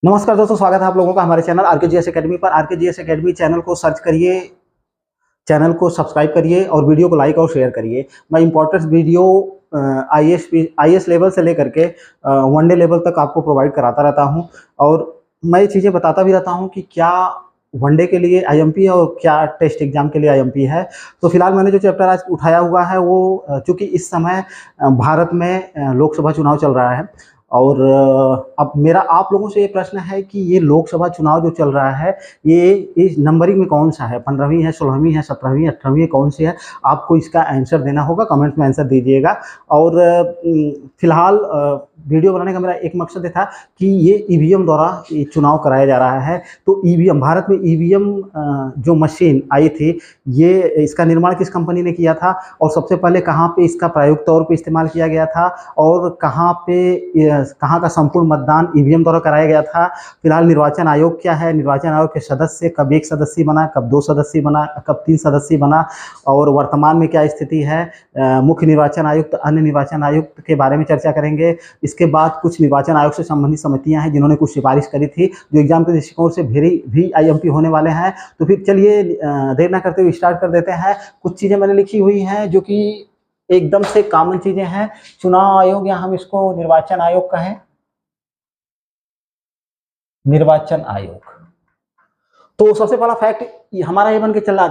नमस्कार दोस्तों, स्वागत है आप लोगों का हमारे चैनल आरकेजीएस एकेडमी पर। आरकेजीएस एकेडमी चैनल को सर्च करिए, चैनल को सब्सक्राइब करिए और वीडियो को लाइक और शेयर करिए। मैं इंपॉर्टेंट वीडियो आईएएस लेवल से लेकर के वनडे लेवल तक आपको प्रोवाइड कराता रहता हूं और मैं ये चीज़ें बताता भी रहता हूं कि क्या वनडे के लिए आईएमपी है और क्या टेस्ट एग्जाम के लिए आईएमपी है। तो फिलहाल मैंने जो चैप्टर आज उठाया हुआ है वो चूँकि इस समय भारत में लोकसभा चुनाव चल रहा है और अब मेरा आप लोगों से ये प्रश्न है कि ये लोकसभा चुनाव जो चल रहा है ये इस नंबरिंग में कौन सा है, 15वीं है, 16वीं है, 17वीं, 18वीं कौन सी है। आपको इसका आंसर देना होगा, कमेंट्स में आंसर दीजिएगा। और फिलहाल वीडियो बनाने का मेरा एक मकसद था कि ये ईवीएम द्वारा ये चुनाव कराया जा रहा है। तो ईवीएम, भारत में ईवीएम जो मशीन आई थी, ये इसका निर्माण किस कंपनी ने किया था और सबसे पहले कहाँ पे इसका प्रायोगिक तौर पे इस्तेमाल किया गया था और कहाँ का संपूर्ण मतदान ईवीएम द्वारा कराया गया था। फिलहाल निर्वाचन आयोग क्या है, निर्वाचन आयोग के सदस्य कब 1 सदस्य बना, कब 2 सदस्य बना, कब 3 सदस्य बना और वर्तमान में क्या स्थिति है। मुख्य निर्वाचन आयुक्त, अन्य निर्वाचन आयुक्त के बारे में चर्चा करेंगे। इसके बाद कुछ निर्वाचन आयोग से संबंधित समितियां हैं जिन्होंने कुछ सिफारिश करी थी जो एग्जाम के दृष्टिकोण से भी आईएमपी होने वाले हैं। तो फिर चलिए देर ना करते हुए स्टार्ट कर देते हैं। कुछ चीज़ें मैंने लिखी हुई हैं जो कि एकदम से कॉमन चीजें हैं। चुनाव आयोग या हम इसको निर्वाचन आयोग कहें, निर्वाचन आयोग। तो सबसे पहला फैक्ट हमारा ये बन के चला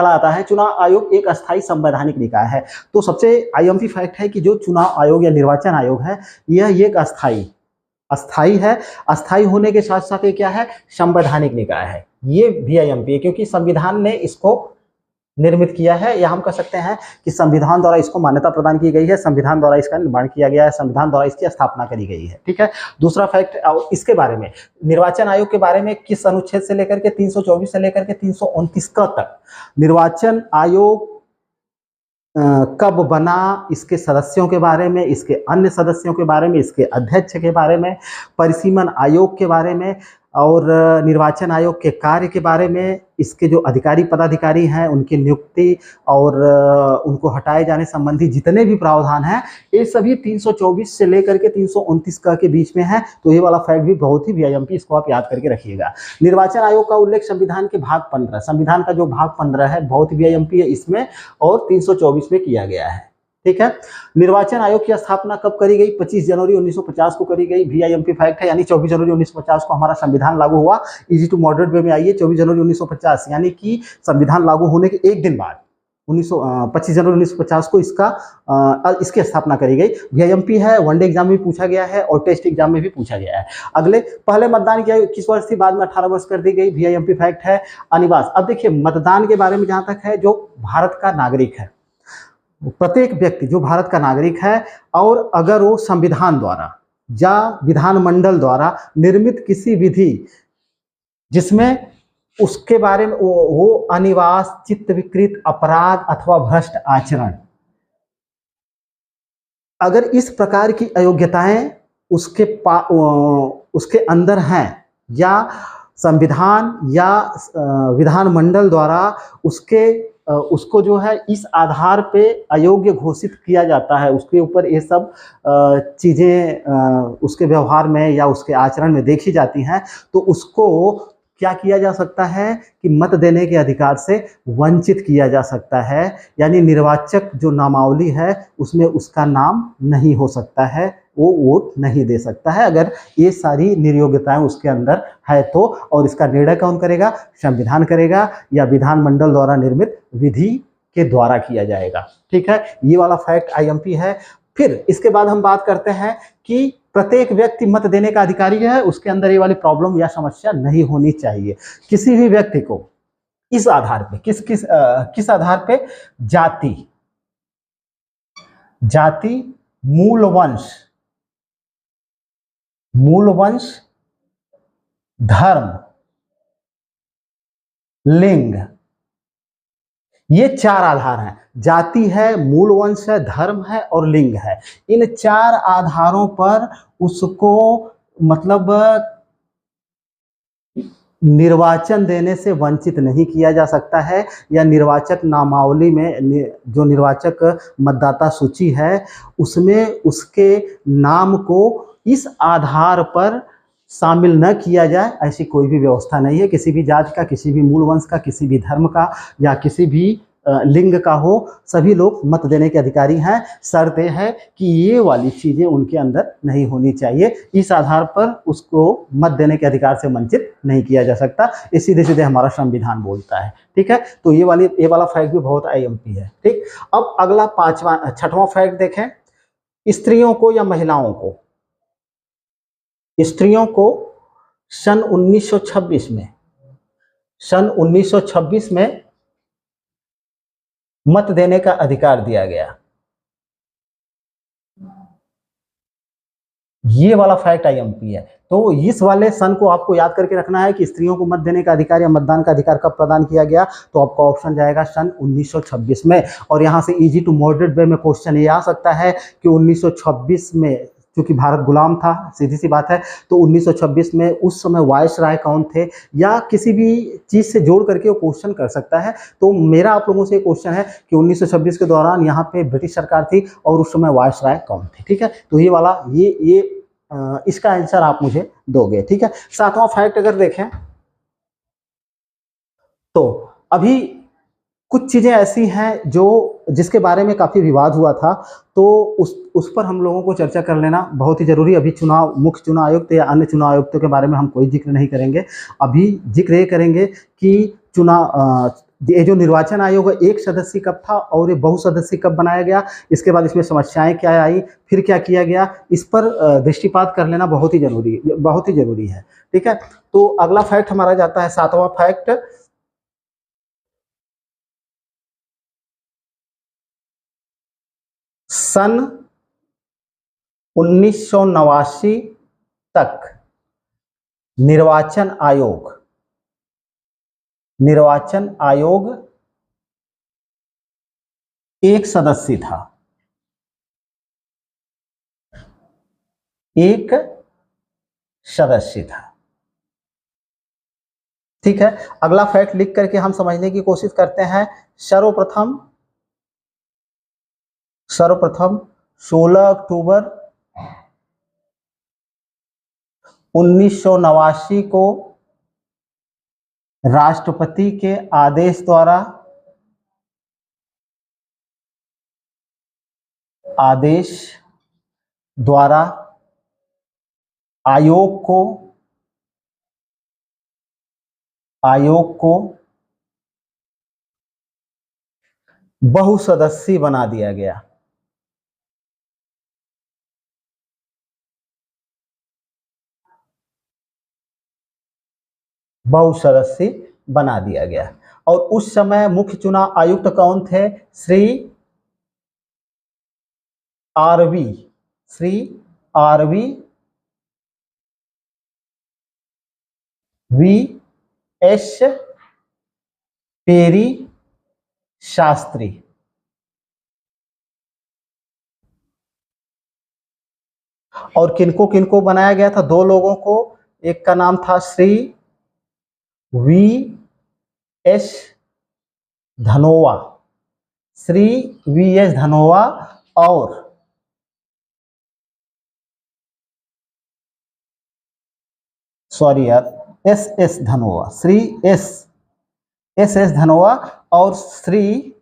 आता है, चुनाव आयोग एक अस्थायी संवैधानिक निकाय है। तो सबसे आईएमपी फैक्ट है कि जो चुनाव आयोग या निर्वाचन आयोग है यह एक अस्थाई है। अस्थाई होने के साथ साथ ये क्या है, संवैधानिक निकाय है। ये भी आईएमपी है क्योंकि संविधान ने इसको निर्मित किया है, या हम कह सकते हैं कि संविधान द्वारा इसको मान्यता प्रदान की गई है, संविधान द्वारा इसका निर्माण किया गया है, संविधान द्वारा इसकी स्थापना करी गई है। ठीक है। दूसरा फैक्ट इसके बारे में, निर्वाचन आयोग के बारे में किस अनुच्छेद से लेकर के 324 से लेकर के 329 तक निर्वाचन आयोग कब बना, इसके सदस्यों के बारे में, इसके अन्य सदस्यों के बारे में, इसके अध्यक्ष के बारे में, परिसीमन आयोग के बारे में और निर्वाचन आयोग के कार्य के बारे में, इसके जो अधिकारी पदाधिकारी हैं उनकी नियुक्ति और उनको हटाए जाने संबंधी जितने भी प्रावधान हैं ये सभी 324 से लेकर के 329 के बीच में है। तो ये वाला फैक्ट भी बहुत ही वीआईएमपी, इसको आप याद करके रखिएगा। निर्वाचन आयोग का उल्लेख संविधान के भाग 15, संविधान का जो भाग 15 है बहुत ही वीआईएमपी है इसमें और 324 में किया गया है। ठीक है। निर्वाचन आयोग की स्थापना कब करी गई, 25 जनवरी 1950 को करी गई। वीआईएमपी फैक्ट है, यानी 24 जनवरी 1950 को हमारा संविधान लागू हुआ। इजी टू मॉडरेट वे में आइए, 24 जनवरी 1950 यानी कि संविधान लागू होने के एक दिन बाद 25 जनवरी 1950 को इसकी स्थापना करी गई। वीआईएमपी है, वनडे एग्जाम में पूछा गया है और टेस्ट एग्जाम में भी पूछा गया है। अगले, पहले मतदान किया किस वर्ष थी, बाद में 18 वर्ष कर दी गई। वीआईएमपी फैक्ट है। अनिवास, अब देखिए मतदान के बारे में जहां तक है, जो भारत का नागरिक है, प्रत्येक व्यक्ति जो भारत का नागरिक है और अगर वो संविधान द्वारा या विधानमंडल द्वारा निर्मित किसी विधि जिसमें उसके बारे में वो अनिवास, चित्त विकृत, अपराध अथवा भ्रष्ट आचरण, अगर इस प्रकार की अयोग्यताएं उसके अंदर हैं या संविधान या विधानमंडल द्वारा उसको जो है इस आधार पे अयोग्य घोषित किया जाता है, उसके ऊपर ये सब चीज़ें उसके व्यवहार में या उसके आचरण में देखी जाती हैं, तो उसको क्या किया जा सकता है कि मत देने के अधिकार से वंचित किया जा सकता है। यानी निर्वाचक जो नामावली है उसमें उसका नाम नहीं हो सकता है, वो वोट नहीं दे सकता है अगर ये सारी निर्योग्यताएं उसके अंदर है तो। और इसका निर्णय कौन करेगा, संविधान करेगा या विधानमंडल द्वारा निर्मित विधि के द्वारा किया जाएगा। ठीक है, ये वाला फैक्ट आईएमपी है। फिर इसके बाद हम बात करते हैं कि प्रत्येक व्यक्ति मत देने का अधिकारी है, उसके अंदर ये वाली प्रॉब्लम या समस्या नहीं होनी चाहिए। किसी भी व्यक्ति को इस आधार पे किस आधार पे, जाति, मूल वंश, धर्म, लिंग, ये 4 आधार हैं। जाति है, मूल वंश है, धर्म है और लिंग है। इन 4 आधारों पर उसको मतलब निर्वाचन देने से वंचित नहीं किया जा सकता है, या निर्वाचक नामावली में जो निर्वाचक मतदाता सूची है उसमें उसके नाम को इस आधार पर शामिल न किया जाए, ऐसी कोई भी व्यवस्था नहीं है। किसी भी जाति का, किसी भी मूल वंश का, किसी भी धर्म का या किसी भी लिंग का हो, सभी लोग मत देने के अधिकारी हैं। शर्त यह है कि ये वाली चीज़ें उनके अंदर नहीं होनी चाहिए। इस आधार पर उसको मत देने के अधिकार से वंचित नहीं किया जा सकता। ये सीधे सीधे हमारा संविधान बोलता है। ठीक है, तो ये वाला फैक्ट भी बहुत IMP है। ठीक, अब अगला छठवां फैक्ट देखें। स्त्रियों को या महिलाओं को, सन 1926 में मत देने का अधिकार दिया गया। ये वाला फैक्ट IMP है। तो इस वाले सन को आपको याद करके रखना है कि स्त्रियों को मत देने का अधिकार या मतदान का अधिकार कब प्रदान किया गया, तो आपका ऑप्शन जाएगा सन 1926 में। और यहाँ से इजी टू मॉडरेट वे में क्वेश्चन ये आ सकता है कि 1926 में, क्योंकि भारत गुलाम था, सीधी सी बात है, तो 1926 में उस समय वायसराय कौन थे, या किसी भी चीज़ से जोड़ करके वो क्वेश्चन कर सकता है। तो मेरा आप लोगों से क्वेश्चन है कि 1926 के दौरान यहाँ पे ब्रिटिश सरकार थी और उस समय वायसराय कौन थे। ठीक है, तो ये वाला इसका आंसर आप मुझे दोगे। ठीक है, सातवां फैक्ट अगर देखें तो अभी कुछ चीज़ें ऐसी हैं जिसके बारे में काफ़ी विवाद हुआ था, तो उस पर हम लोगों को चर्चा कर लेना बहुत ही ज़रूरी। अभी मुख्य चुनाव आयुक्त या अन्य चुनाव आयुक्तों के बारे में हम कोई जिक्र नहीं करेंगे। अभी जिक्र ये करेंगे कि ये जो निर्वाचन आयोग है, एक सदस्यीय कब था और ये बहुसदस्यीय कब बनाया गया, इसके बाद इसमें समस्याएं क्या आई, फिर क्या किया गया, इस पर दृष्टिपात कर लेना बहुत ही जरूरी है। ठीक है, तो अगला फैक्ट हमारा जाता है सातवां फैक्ट। सन 1989 तक निर्वाचन आयोग एक सदस्य था। ठीक है, अगला फैक्ट लिख करके हम समझने की कोशिश करते हैं। सर्वप्रथम 16 अक्टूबर 1989 को राष्ट्रपति के आदेश द्वारा आयोग को बहुसदस्यीय बना दिया गया। और उस समय मुख्य चुनाव आयुक्त कौन थे? Shri R V S Peri Shastri. और किनको बनाया गया था? दो लोगों को, एक का नाम था श्री VS धनोआ, और SS धनोआ, श्री SS धनोआ और श्री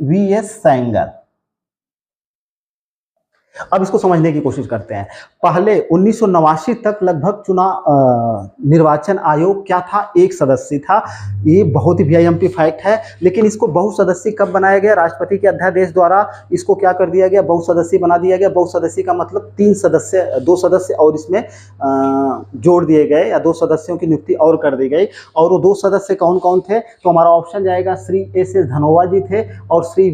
VS सेंगर। अब इसको समझने की कोशिश करते हैं। पहले 1989 तक लगभग निर्वाचन आयोग क्या था? एक सदस्य था। ये बहुत ही VIMP फैक्ट है। लेकिन इसको बहुसदस्यीय कब बनाया गया? राष्ट्रपति के अध्यादेश द्वारा इसको क्या कर दिया गया? बहुसदस्यीय बना दिया गया। बहुसदस्यीय का मतलब 2 सदस्य और इसमें जोड़ दिए गए, या 2 सदस्यों की नियुक्ति और कर दी गई। और वो 2 सदस्य कौन कौन थे? तो हमारा ऑप्शन जाएगा श्री SS धनोआ जी थे और श्री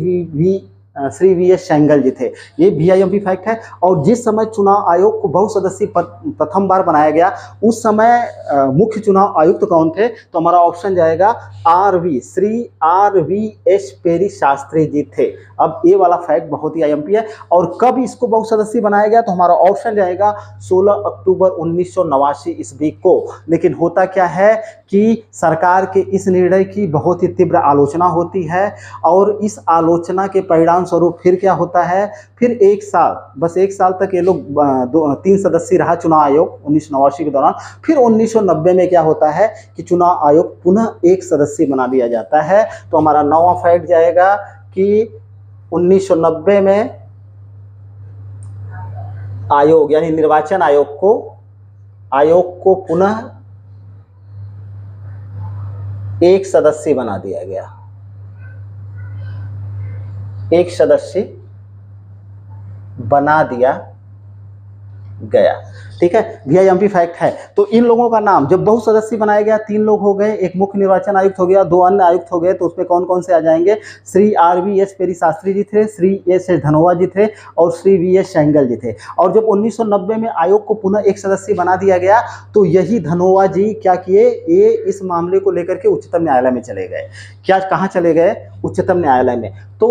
VS सेंगर जी थे। ये VIMP फैक्ट है। और जिस समय चुनाव आयोग को बहुसदस्यीय प्रथम बार बनाया गया, उस समय मुख्य चुनाव आयुक्त कौन थे? तो हमारा ऑप्शन जाएगा श्री RVS पेरी शास्त्री जी थे। अब ये वाला फैक्ट बहुत ही IMP है। और कब इसको बहुसदस्यीय बनाया गया? तो हमारा ऑप्शन जाएगा 16 अक्टूबर 1989 ईस्वी को। लेकिन होता क्या है कि सरकार के इस निर्णय की बहुत ही तीव्र आलोचना होती है, और इस आलोचना के परिणाम परिणाम स्वरूप फिर क्या होता है, फिर एक साल, बस एक साल तक ये लोग 3 सदस्यीय रहा चुनाव आयोग 1989 के दौरान। फिर 1990 में क्या होता है कि चुनाव आयोग पुनः 1 सदस्यीय बना दिया जाता है। तो हमारा 9वां फैक्ट जाएगा कि 1990 में आयोग यानी निर्वाचन आयोग को पुनः 1 सदस्य बना दिया गया, 1 सदस्य बना दिया गया। ठीक है, वीआईएमपी फैक्ट है। तो इन लोगों का नाम जब बहु सदस्य बनाया गया, 3 लोग हो गए, एक मुख्य निर्वाचन आयुक्त हो गया, 2 अन्य आयुक्त हो गए। तो उसमें कौन कौन से आ जाएंगे, श्री RVS पेरी शास्त्री जी थे, श्री S धनोआ जी थे और श्री VS सेंगल जी थे। और जब 1990 में आयोग को पुनः 1 सदस्य बना दिया गया तो यही धनोआ जी क्या किए, ये इस मामले को लेकर के उच्चतम न्यायालय में चले गए। क्या, कहाँ चले गए, उच्चतम न्यायालय में। तो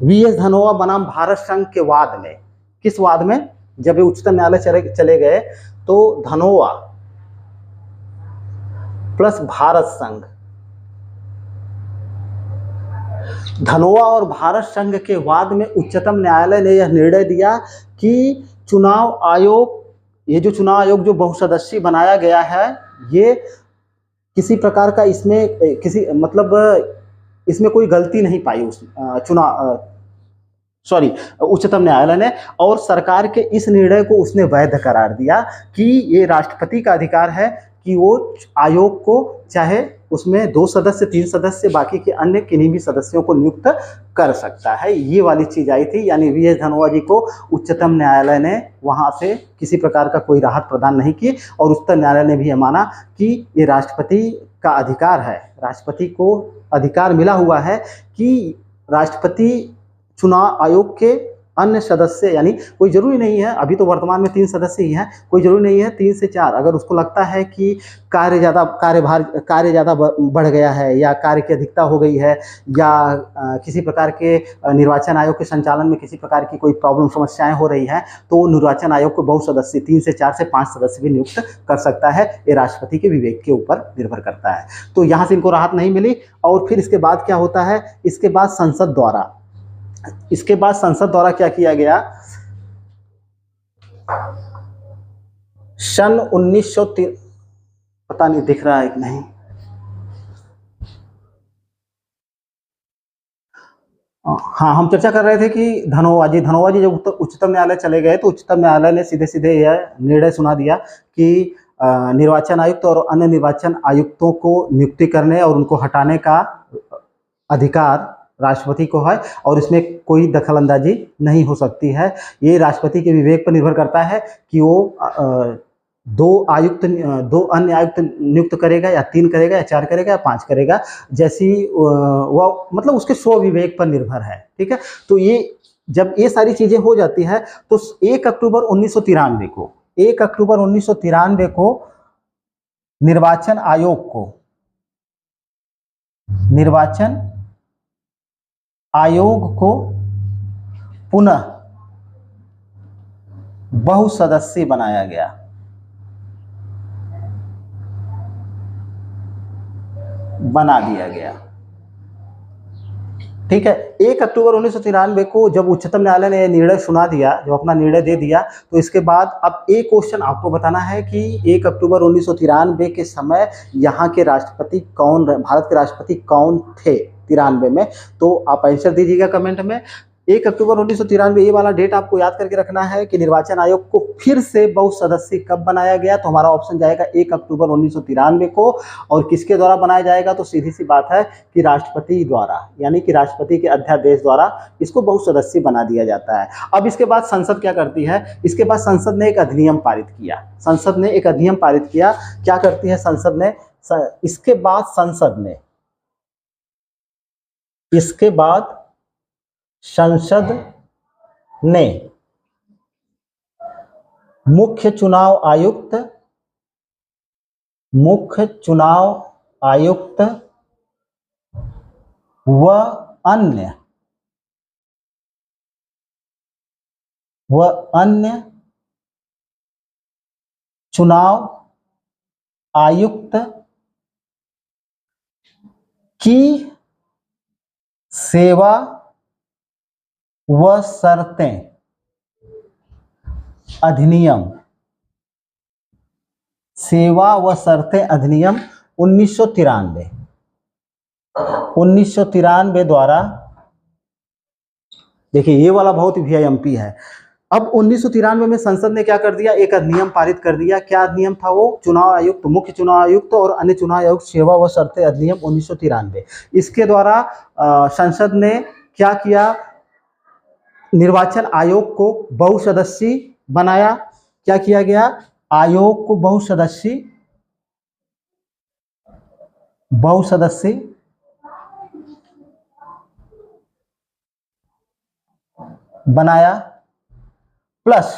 VS धनोआ बनाम भारत संघ के वाद में, किस वाद में, जब ये उच्चतम न्यायालय चले गए तो धनोआ प्लस भारत संघ, धनोआ और भारत संघ के वाद में उच्चतम न्यायालय ने यह निर्णय दिया कि चुनाव आयोग, ये जो चुनाव आयोग जो बहुसदस्यीय बनाया गया है, ये किसी प्रकार का इसमें किसी मतलब इसमें कोई गलती नहीं पाई उस उच्चतम न्यायालय ने। और सरकार के इस निर्णय को उसने वैध करार दिया कि ये राष्ट्रपति का अधिकार है कि वो आयोग को चाहे उसमें 2 सदस्य, 3 सदस्य, बाकी के अन्य किन्हीं भी सदस्यों को नियुक्त कर सकता है। ये वाली चीज आई थी, यानी VS धनोआ जी को उच्चतम न्यायालय ने वहां से किसी प्रकार का कोई राहत प्रदान नहीं की। और उच्चतम न्यायालय ने भी यह माना कि ये राष्ट्रपति का अधिकार है, राष्ट्रपति को अधिकार मिला हुआ है कि राष्ट्रपति चुनाव आयोग के अन्य सदस्य, यानी कोई जरूरी नहीं है, अभी तो वर्तमान में 3 सदस्य ही हैं, कोई जरूरी नहीं है 3 से 4, अगर उसको लगता है कि कार्य ज़्यादा बढ़ गया है या कार्य की अधिकता हो गई है या किसी प्रकार के निर्वाचन आयोग के संचालन में किसी प्रकार की कोई प्रॉब्लम समस्याएं हो रही हैं, तो निर्वाचन आयोग को बहुसदस्य 3 से 4 से 5 सदस्य भी नियुक्त कर सकता है। ये राष्ट्रपति के विवेक के ऊपर निर्भर करता है। तो यहाँ से इनको राहत नहीं मिली। और फिर इसके बाद क्या होता है, इसके बाद संसद द्वारा क्या किया गया, सन 1903, पता नहीं दिख रहा है कि नहीं, हाँ, हम चर्चा कर रहे थे कि धनोआ जी जब उच्चतम न्यायालय चले गए तो उच्चतम न्यायालय ने सीधे सीधे यह निर्णय सुना दिया कि निर्वाचन आयुक्त और अन्य निर्वाचन आयुक्तों को नियुक्ति करने और उनको हटाने का अधिकार राष्ट्रपति को है और इसमें कोई दखलंदाजी नहीं हो सकती है। ये राष्ट्रपति के विवेक पर निर्भर करता है कि वो 2 अन्य आयुक्त नियुक्त करेगा या 3 करेगा या 4 करेगा या 5 करेगा, जैसी वह मतलब उसके स्व विवेक पर निर्भर है। ठीक है, तो ये जब ये सारी चीजें हो जाती है तो 1 अक्टूबर 1993 को निर्वाचन आयोग को पुनः बहुसदस्यीय बनाया गया। बना दिया गया। ठीक है, 1 अक्टूबर 1993 को जब उच्चतम न्यायालय ने निर्णय सुना दिया, जब अपना निर्णय दे दिया, तो इसके बाद अब एक क्वेश्चन आपको बताना है कि 1 अक्टूबर 1993 के समय यहाँ के राष्ट्रपति कौन, भारत के राष्ट्रपति कौन थे 93 में। तो आप आंसर दीजिएगा कमेंट में। 1 अक्टूबर 1993, ये वाला डेट आपको याद करके रखना है कि निर्वाचन आयोग को फिर से बहुसदस्यीय कब बनाया गया। तो हमारा ऑप्शन जाएगा 1 अक्टूबर 1993 को। और किसके द्वारा बनाया जाएगा, तो सीधी सी बात है कि राष्ट्रपति द्वारा, यानी कि राष्ट्रपति के अध्यादेश द्वारा इसको बहुसदस्यीय बना दिया जाता है। अब इसके बाद संसद क्या करती है, इसके बाद संसद ने एक अधिनियम पारित किया। क्या करती है संसद ने, इसके बाद संसद ने मुख्य चुनाव आयुक्त व अन्य चुनाव आयुक्त की सेवा व शर्तें अधिनियम, सेवा व शर्तें अधिनियम 1993 1993 द्वारा, देखिए ये वाला बहुत वीआईएमपी है। अब 1993 में संसद ने क्या कर दिया, एक अधिनियम पारित कर दिया। क्या अधिनियम था वो? चुनाव आयुक्त, मुख्य चुनाव आयुक्त और अन्य चुनाव आयुक्त सेवा व शर्तें अधिनियम 1993। इसके द्वारा संसद ने क्या किया, निर्वाचन आयोग को बहुसदस्यीय बनाया। क्या किया गया? आयोग को बहुसदस्यीय बनाया। प्लस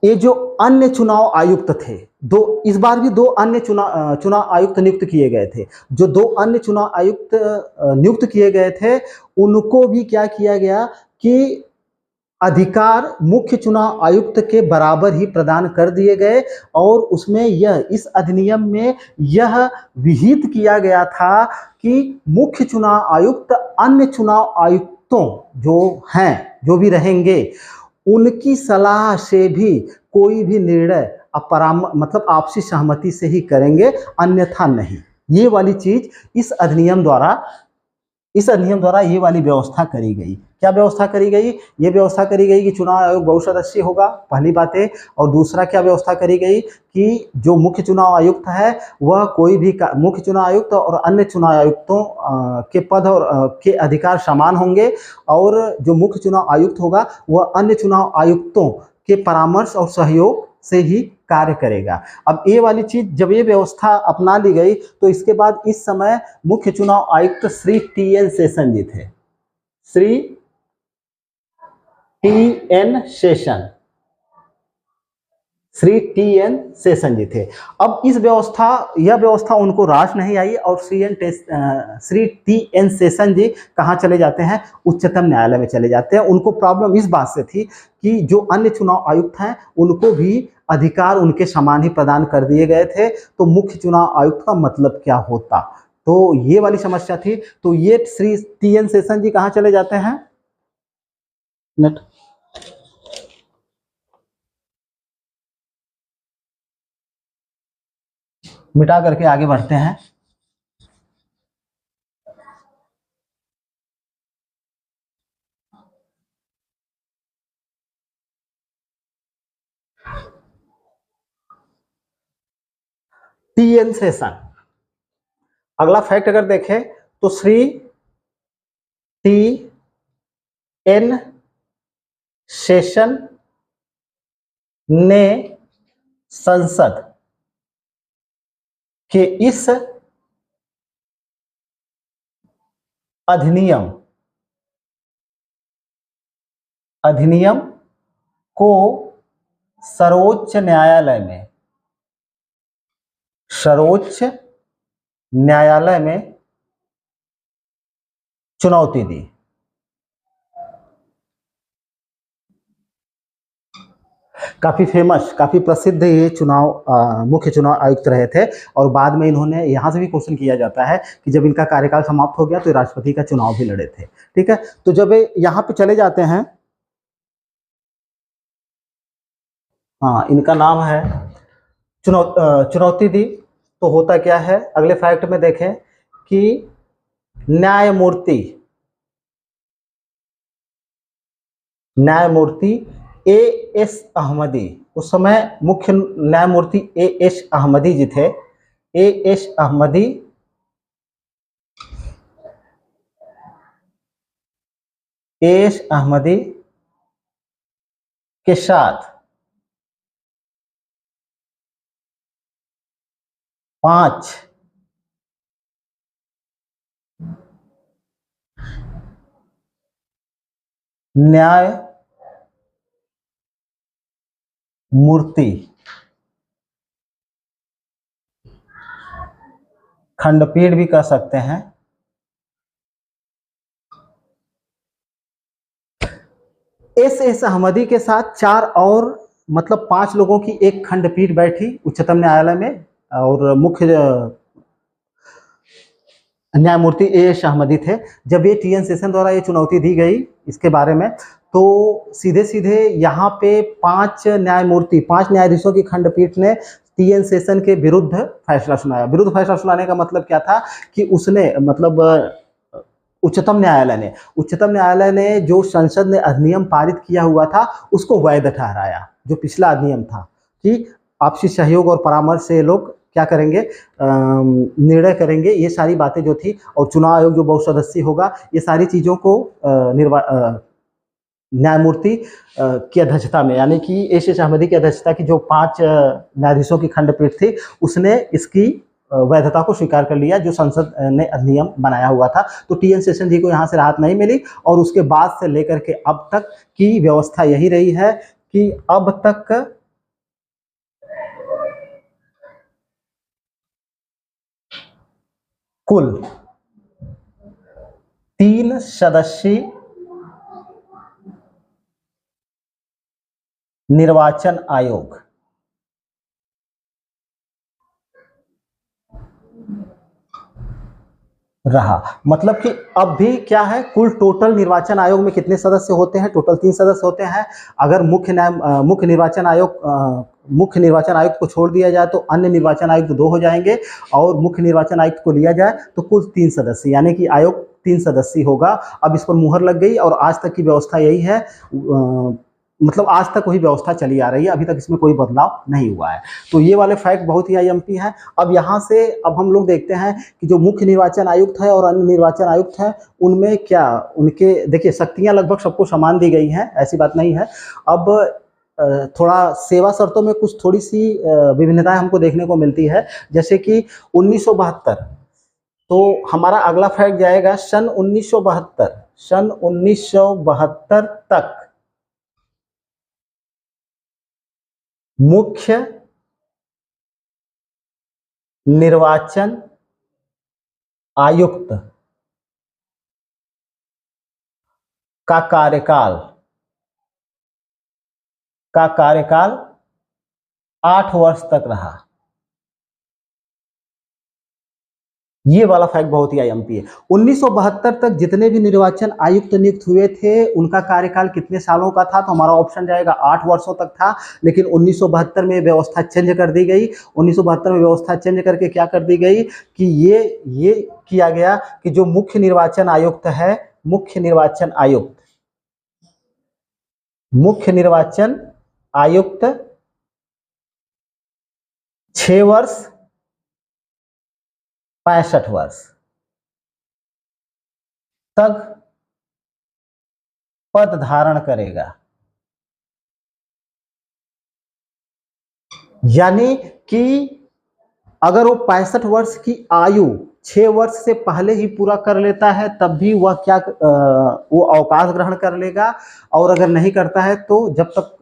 ये जो अन्य चुनाव आयुक्त थे, दो, इस बार भी दो अन्य चुनाव आयुक्त नियुक्त किए गए थे। जो दो अन्य चुनाव आयुक्त नियुक्त किए गए थे, उनको भी क्या किया गया कि अधिकार मुख्य चुनाव आयुक्त के बराबर ही प्रदान कर दिए गए। और उसमें यह, इस अधिनियम में यह विहित किया गया था कि मुख्य चुनाव आयुक्त अन्य चुनाव आयुक्तों जो हैं, जो भी रहेंगे, उनकी सलाह से भी कोई भी निर्णय मतलब आपसी सहमति से ही करेंगे, अन्यथा नहीं। ये वाली चीज इस अधिनियम द्वारा ये वाली व्यवस्था करी गई। क्या व्यवस्था करी गई? ये व्यवस्था करी गई कि चुनाव आयोग बहुसदस्यीय होगा, पहली बात है। और दूसरा क्या व्यवस्था करी गई कि जो मुख्य चुनाव आयुक्त है, वह कोई भी मुख्य चुनाव आयुक्त और अन्य चुनाव आयुक्तों के पद और के अधिकार समान होंगे। और जो मुख्य चुनाव आयुक्त होगा, वह अन्य चुनाव आयुक्तों के परामर्श और सहयोग से ही कार्य करेगा। अब ये वाली चीज, जब ये व्यवस्था अपना ली गई, तो इसके बाद इस समय मुख्य चुनाव आयुक्त श्री टी.एन. शेषन जी थे। श्री टी.एन. शेषन जी थे। अब यह व्यवस्था उनको रास नहीं आई और श्री टी.एन. शेषन जी कहाँ चले जाते हैं? उच्चतम न्यायालय में चले जाते हैं। उनको प्रॉब्लम इस बात से थी कि जो अन्य चुनाव आयुक्त हैं, उनको भी अधिकार उनके समान ही प्रदान कर दिए गए थे, तो मुख्य चुनाव आयुक्त का मतलब क्या होता? तो ये वाली समस्या थी। तो ये श्री टी.एन. शेषन जी कहाँ चले जाते हैं? नेट मिटा करके आगे बढ़ते हैं। टी.एन. शेषन, अगला फैक्ट अगर देखें तो श्री टी.एन. शेषन ने संसद के इस अधिनियम को सर्वोच्च न्यायालय में चुनौती दी। काफी फेमस, काफी प्रसिद्ध ये मुख्य चुनाव आयुक्त रहे थे। और बाद में इन्होंने, यहां से भी क्वेश्चन किया जाता है कि जब इनका कार्यकाल समाप्त हो गया तो राष्ट्रपति का चुनाव भी लड़े थे। ठीक है, तो जब यहाँ पे चले जाते हैं, हाँ, इनका नाम है चुनौती दी, तो होता क्या है? अगले फैक्ट में देखें कि न्यायमूर्ति A.S. अहमदी, उस समय मुख्य न्यायमूर्ति A.S. अहमदी जी थे। A.S. अहमदी के साथ 5 न्यायमूर्ति खंडपीठ भी कह सकते हैं, S.S. अहमदी के साथ 4 और, मतलब 5 लोगों की एक खंडपीठ बैठी उच्चतम न्यायालय में। और मुख्य न्यायमूर्ति एएस अहमदी थे। जब ये टीएन सेशन द्वारा ये चुनौती दी गई इसके बारे में, तो सीधे सीधे यहाँ पे 5 न्यायाधीशों की खंडपीठ ने टीएन सेशन के विरुद्ध फैसला सुनाया। विरुद्ध फैसला सुनाने का मतलब क्या था कि उसने मतलब उच्चतम न्यायालय ने जो संसद ने अधिनियम पारित किया हुआ था उसको वैध ठहराया। जो पिछला अधिनियम था कि आपसी सहयोग और परामर्श से लोग क्या करेंगे, निर्णय करेंगे, ये सारी बातें जो थी, और चुनाव आयोग जो बहुसदस्यीय होगा, ये सारी चीज़ों को न्यायमूर्ति की अध्यक्षता में, यानी कि एएस अहमदी की अध्यक्षता की जो 5 न्यायाधीशों की खंडपीठ थी, उसने इसकी वैधता को स्वीकार कर लिया जो संसद ने अधिनियम बनाया हुआ था। तो टीएन सेशन जी को यहाँ से राहत नहीं मिली, और उसके बाद से लेकर के अब तक की व्यवस्था यही रही है कि अब तक कुल 3 सदस्यीय निर्वाचन आयोग रहा। मतलब कि अब भी क्या है, कुल टोटल निर्वाचन आयोग में कितने सदस्य होते हैं? टोटल 3 सदस्य होते हैं। अगर मुख्य निर्वाचन आयुक्त को छोड़ दिया जाए तो अन्य निर्वाचन आयुक्त 2 हो जाएंगे, और मुख्य निर्वाचन आयुक्त को लिया जाए तो कुल 3 सदस्य, यानी कि आयोग 3 सदस्यीय होगा। अब इस पर मुहर लग गई, और आज तक की व्यवस्था यही है, मतलब आज तक वही व्यवस्था चली आ रही है, अभी तक इसमें कोई बदलाव नहीं हुआ है। तो ये वाले फैक्ट बहुत ही आईएमपी हैं। अब यहाँ से अब हम लोग देखते हैं कि जो मुख्य निर्वाचन आयुक्त है और अन्य निर्वाचन आयुक्त है, उनमें क्या उनके देखिए शक्तियाँ लगभग सबको समान दी गई हैं, ऐसी बात नहीं है। अब थोड़ा सेवा शर्तों में कुछ थोड़ी सी विभिन्नताएं हमको देखने को मिलती है, जैसे कि 1972, तो हमारा अगला फैक्ट जाएगा सन 1972 तक मुख्य निर्वाचन आयुक्त का कार्यकाल 8 वर्ष तक रहा। ये वाला फैक्ट बहुत ही आईएमपी है। 1972 तक जितने भी निर्वाचन आयुक्त नियुक्त हुए थे उनका कार्यकाल कितने सालों का था? तो हमारा ऑप्शन जाएगा 8 वर्षों तक था। लेकिन 1972 में व्यवस्था चेंज कर दी गई। 1972 में व्यवस्था चेंज करके क्या कर दी गई कि ये किया गया कि जो मुख्य निर्वाचन आयुक्त है, मुख्य निर्वाचन आयुक्त 6 वर्ष 65 वर्ष तक पद धारण करेगा। यानी कि अगर वो 65 वर्ष की आयु 6 वर्ष से पहले ही पूरा कर लेता है तब भी वह वो अवकाश ग्रहण कर लेगा, और अगर नहीं करता है तो जब तक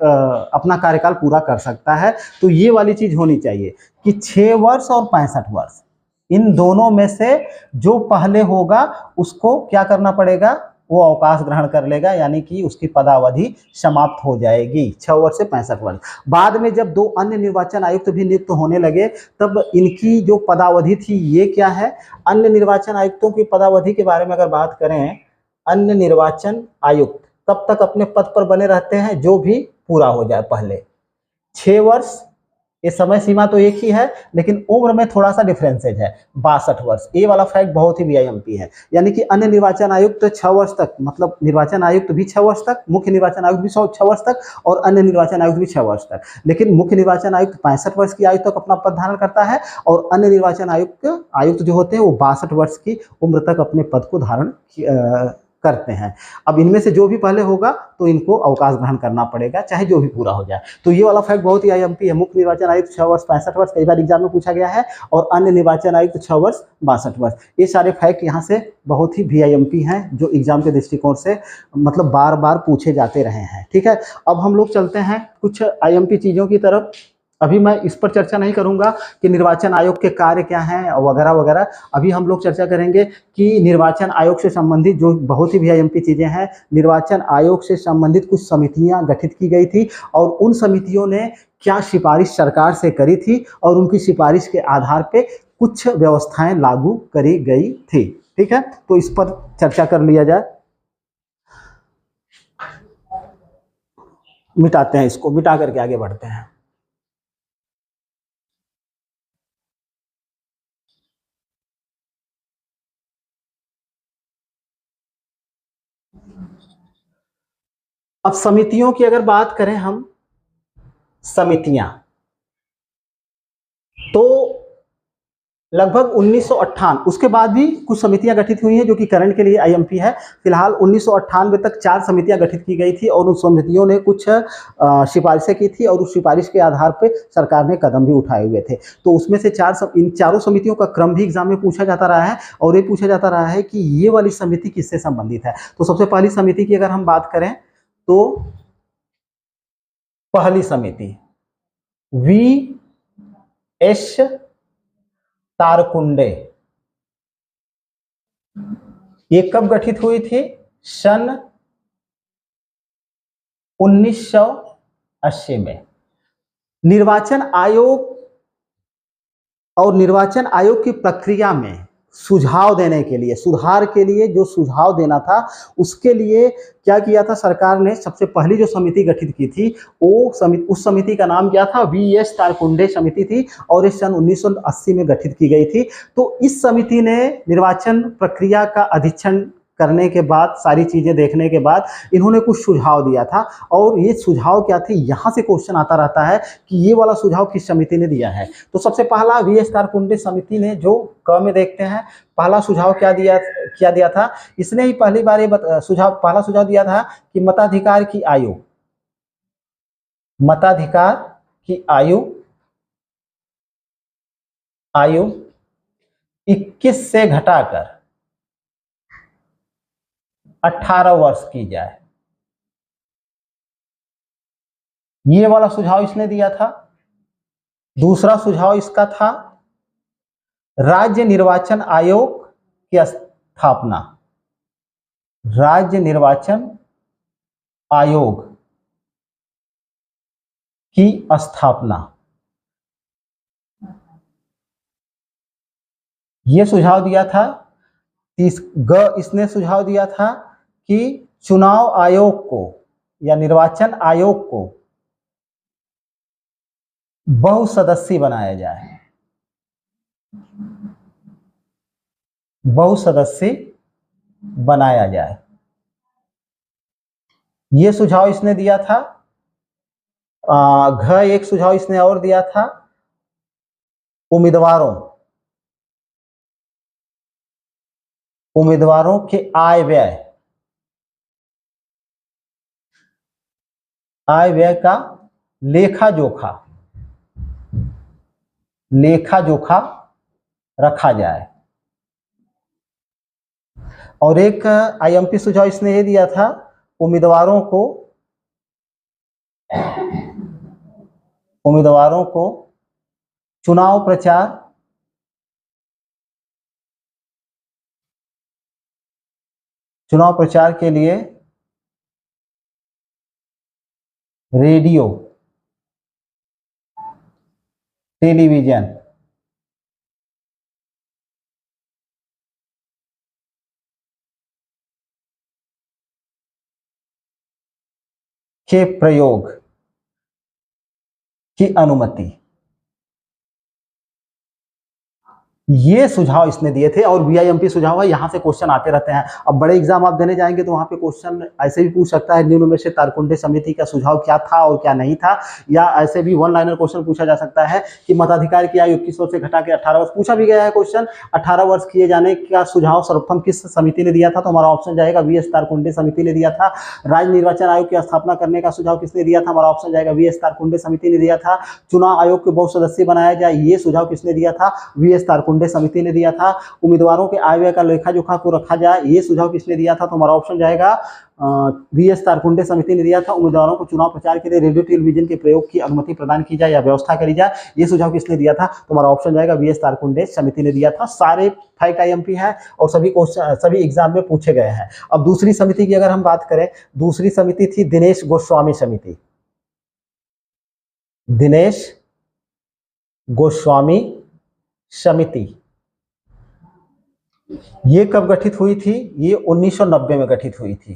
अपना कार्यकाल पूरा कर सकता है। तो ये वाली चीज होनी चाहिए कि 6 वर्ष और 65 वर्ष, इन दोनों में से जो पहले होगा उसको क्या करना पड़ेगा, वो अवकाश ग्रहण कर लेगा, यानी कि उसकी पदावधि समाप्त हो जाएगी 6 वर्ष से 65 वर्ष। बाद में जब 2 अन्य निर्वाचन आयुक्त भी नियुक्त होने लगे तब इनकी जो पदावधि थी ये क्या है, अन्य निर्वाचन आयुक्तों की पदावधि के बारे में अगर बात करें, अन्य निर्वाचन आयुक्त तब तक अपने पद पर बने रहते हैं जो भी पूरा हो जाए पहले। 6 वर्ष ये समय सीमा तो एक ही है, लेकिन उम्र में थोड़ा सा डिफरेंसेज है, 62 वर्ष। ये वाला फैक्ट बहुत ही वीआईएमपी है। यानी कि अन्य निर्वाचन आयुक्त 6 वर्ष तक, मतलब निर्वाचन आयुक्त भी 6 वर्ष तक, मुख्य निर्वाचन आयुक्त भी 6 वर्ष तक, और अन्य निर्वाचन आयुक्त भी 6 वर्ष तक। लेकिन मुख्य निर्वाचन आयुक्त 65 वर्ष की आयु तक अपना पद धारण करता है, और अन्य निर्वाचन आयुक्त जो होते हैं वो 62 वर्ष की उम्र तक अपने पद को धारण करते हैं। अब इनमें से जो भी पहले होगा तो इनको अवकाश ग्रहण करना पड़ेगा, चाहे जो भी पूरा हो जाए। तो ये वाला फैक्ट बहुत ही आईएमपी है। मुख्य निर्वाचन आयुक्त 6 वर्ष 65 वर्ष, कई बार एग्जाम में पूछा गया है, और अन्य निर्वाचन आयुक्त 6 वर्ष 62 वर्ष। ये सारे फैक्ट यहाँ से बहुत ही वीआईएमपी हैं जो एग्जाम के दृष्टिकोण से मतलब बार बार पूछे जाते रहे हैं। ठीक है, अब हम लोग चलते हैं कुछ आईएमपी चीज़ों की तरफ। अभी मैं इस पर चर्चा नहीं करूंगा कि निर्वाचन आयोग के कार्य क्या हैं वगैरह वगैरह। अभी हम लोग चर्चा करेंगे कि निर्वाचन आयोग से संबंधित जो बहुत ही वीआईएमपी चीज़ें हैं, निर्वाचन आयोग से संबंधित कुछ समितियां गठित की गई थी, और उन समितियों ने क्या सिफारिश सरकार से करी थी, और उनकी सिफारिश के आधार पे कुछ व्यवस्थाएं लागू करी गई थी। ठीक है, तो इस पर चर्चा कर लिया जाए। मिटाते हैं इसको, मिटा करके आगे बढ़ते हैं। अब समितियों की अगर बात करें हम, समितियां तो लगभग 1998, उसके बाद भी कुछ समितियां गठित हुई हैं जो कि करंट के लिए आईएमपी है। फिलहाल 1998 तक 4 समितियां गठित की गई थी और उन समितियों ने कुछ सिफारिशें की थी और उस सिफारिश के आधार पे सरकार ने कदम भी उठाए हुए थे। तो उसमें से इन चारों समितियों का क्रम भी एग्जाम में पूछा जाता रहा है और ये पूछा जाता रहा है कि ये वाली समिति किससे संबंधित है। तो सबसे पहली समिति की अगर हम बात करें तो पहली समिति वी.एस. तारकुंडे, ये कब गठित हुई थी? सन 1980 में। निर्वाचन आयोग और निर्वाचन आयोग की प्रक्रिया में सुझाव देने के लिए, सुधार के लिए जो सुझाव देना था, उसके लिए क्या किया था सरकार ने? सबसे पहली जो समिति गठित की थी उस समिति का नाम क्या था? वी.एस. तारकुंडे समिति थी और ये सन 1980 में गठित की गई थी। तो इस समिति ने निर्वाचन प्रक्रिया का अधीक्षण करने के बाद, सारी चीजें देखने के बाद इन्होंने कुछ सुझाव दिया था और ये सुझाव क्या थे? यहाँ से क्वेश्चन आता रहता है कि ये वाला सुझाव किस समिति ने दिया है। तो सबसे पहला वी.एस. तारकुंडे समिति ने जो क में देखते हैं, पहला सुझाव क्या दिया था? इसने ही पहली बार ये पहला सुझाव दिया था कि मताधिकार की आयु 21 से घटाकर 18 वर्ष की जाए। ये वाला सुझाव इसने दिया था। दूसरा सुझाव इसका था राज्य निर्वाचन आयोग की स्थापना। राज्य निर्वाचन आयोग की स्थापना, ये सुझाव दिया था। इसने सुझाव दिया था कि चुनाव आयोग को या निर्वाचन आयोग को बहुसदस्यीय बनाया जाए, बहुसदस्यीय बनाया जाए। ये सुझाव इसने दिया था। एक सुझाव इसने और दिया था, उम्मीदवारों के आय व्यय का लेखा जोखा रखा जाए। और एक आईएमपी सुझाव इसने ये दिया था, उम्मीदवारों को चुनाव प्रचार के लिए रेडियो, टेलीविजन के प्रयोग की अनुमति, ये सुझाव इसने दिए थे। और वीआईएमपी सुझाव है, यहाँ से क्वेश्चन आते रहते हैं। अब बड़े एग्जाम आप देने जाएंगे तो वहाँ पे क्वेश्चन ऐसे भी पूछ सकता है, निम्न में से तारकुंडे समिति का सुझाव क्या था और क्या नहीं था। या ऐसे भी वन लाइनर क्वेश्चन पूछा जा सकता है कि मताधिकार की आयु 21 वर्ष से घटा के 18 वर्ष पूछा भी गया है क्वेश्चन। 18 वर्ष किए जाने का सुझाव सर्वप्रथम किस समिति ने दिया था? तो हमारा ऑप्शन जाएगा वी.एस. तारकुंडे समिति ने दिया था। राज्य निर्वाचन आयोग की स्थापना करने का सुझाव किसने दिया था? हमारा ऑप्शन जाएगा वी.एस. तारकुंडे समिति ने दिया था। चुनाव आयोग को बहुसदस्यीय बनाया जाए, ये सुझाव किसने दिया था? वी.एस. तारकुंडे समिति ने दिया था। उम्मीदवारों के आय व्यय का लेखा जोखा को रखा जाए, ये सुझाव किसने दिया था? तो हमारा ऑप्शन जाएगा वी.एस. तारकुंडे समिति ने दिया था। उम्मीदवारों को चुनाव प्रचार के लिए रेडियो टेलीविजन के प्रयोग की अनुमति प्रदान की जाए या व्यवस्था करी जाए, ये सुझाव किसने दिया था? तो हमारा ऑप्शन जाएगा वी.एस. तारकुंडे समिति ने दिया था। सारे फैक्ट आईएमपी है और सभी एग्जाम में पूछे गए हैं। अब दूसरी समिति की अगर हम बात करें, दूसरी समिति थी दिनेश गोस्वामी समिति। दिनेश गोस्वामी समिति ये कब गठित हुई थी? ये 1990 में गठित हुई थी।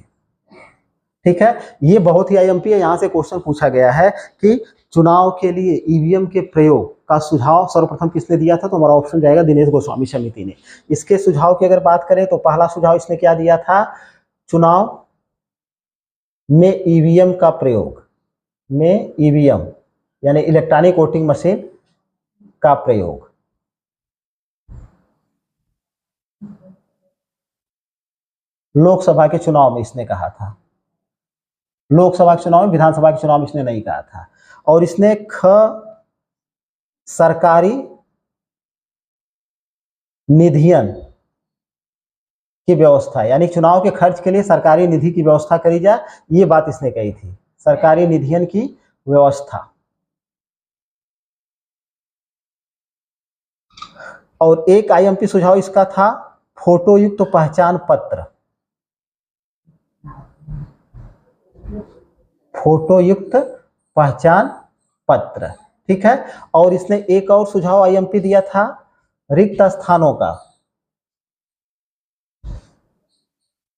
ठीक है, ये बहुत ही आईएमपी है। यहां से क्वेश्चन पूछा गया है कि चुनाव के लिए ईवीएम के प्रयोग का सुझाव सर्वप्रथम किसने दिया था? तो हमारा ऑप्शन जाएगा दिनेश गोस्वामी समिति ने। इसके सुझाव की अगर बात करें तो पहला सुझाव इसने क्या दिया था? चुनाव में ईवीएम का प्रयोग, में ईवीएम यानी इलेक्ट्रॉनिक वोटिंग मशीन का प्रयोग। लोकसभा के चुनाव में इसने कहा था, लोकसभा के चुनाव में, विधानसभा के चुनाव में इसने नहीं कहा था। और इसने सरकारी निधियन की व्यवस्था यानी चुनाव के खर्च के लिए सरकारी निधि की व्यवस्था करी जाए, ये बात इसने कही थी, सरकारी निधियन की व्यवस्था। और एक आईएमपी सुझाव इसका था फोटोयुक्त पहचान पत्र, फोटोयुक्त पहचान पत्र। ठीक है, और इसने एक और सुझाव आईएमपी दिया था रिक्त स्थानों का,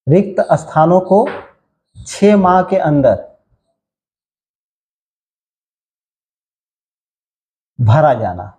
रिक्त स्थानों को 6 माह के अंदर भरा जाना।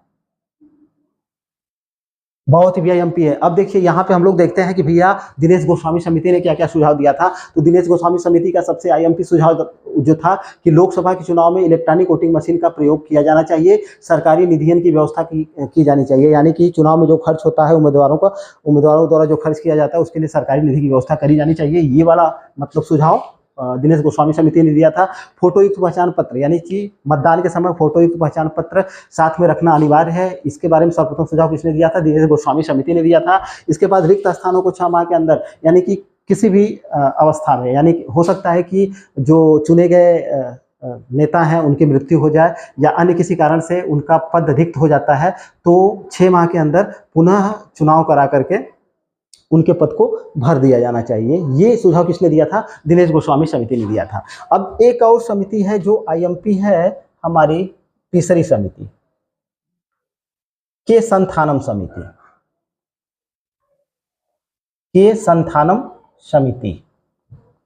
बहुत ही आईएमपी है। अब देखिए यहाँ पे हम लोग देखते हैं कि भैया दिनेश गोस्वामी समिति ने क्या क्या सुझाव दिया था। तो दिनेश गोस्वामी समिति का सबसे आईएमपी सुझाव जो था कि लोकसभा के चुनाव में इलेक्ट्रॉनिक वोटिंग मशीन का प्रयोग किया जाना चाहिए, सरकारी निधियन की व्यवस्था की जानी चाहिए, यानी कि चुनाव में जो खर्च होता है उम्मीदवारों द्वारा जो खर्च किया जाता है उसके लिए सरकारी निधि की व्यवस्था करी जानी चाहिए। ये वाला मतलब सुझाव दिनेश गोस्वामी समिति ने दिया था। फोटोयुक्त पहचान पत्र यानी कि मतदान के समय फोटोयुक्त पहचान पत्र साथ में रखना अनिवार्य है, इसके बारे में सर्वप्रथम सुझाव किसने दिया था? दिनेश गोस्वामी समिति ने दिया था। इसके बाद रिक्त स्थानों को 6 माह के अंदर यानी कि किसी भी अवस्था में, यानी हो सकता है कि जो चुने गए नेता हैं उनकी मृत्यु हो जाए या अन्य किसी कारण से उनका पद रिक्त हो जाता है, तो 6 माह के अंदर पुनः चुनाव करा करके उनके पद को भर दिया जाना चाहिए। ये सुझाव किसने दिया था? दिनेश गोस्वामी समिति ने दिया था। अब एक और समिति है जो आईएमपी है, हमारी तीसरी समिति, के संथानम समिति, के संथानम समिति।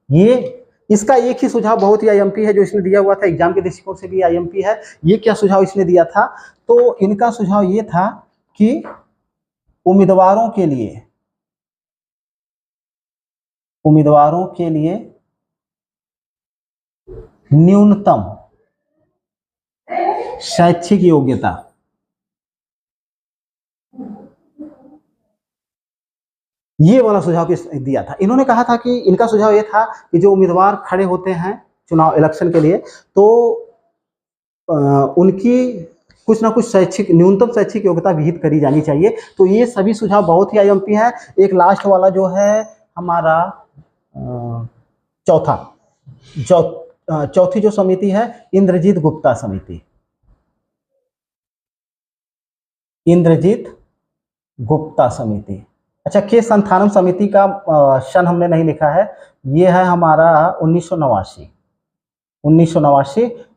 ये इसका एक ही सुझाव बहुत ही आईएमपी है जो इसने दिया हुआ था, एग्जाम के दृष्टिकोण से भी आईएमपी है। ये क्या सुझाव इसने दिया था? तो इनका सुझाव ये था कि उम्मीदवारों के लिए न्यूनतम शैक्षिक योग्यता, ये वाला सुझाव दिया था। इन्होंने कहा था कि इनका सुझाव ये था कि जो उम्मीदवार खड़े होते हैं चुनाव इलेक्शन के लिए, तो उनकी कुछ ना कुछ न्यूनतम शैक्षिक योग्यता विहित करी जानी चाहिए। तो ये सभी सुझाव बहुत ही आईएमपी है। एक लास्ट वाला जो है हमारा चौथी जो समिति है, इंद्रजीत गुप्ता समिति, इंद्रजीत गुप्ता समिति। अच्छा, के संथानम समिति का सन हमने नहीं लिखा है, ये है हमारा 1989।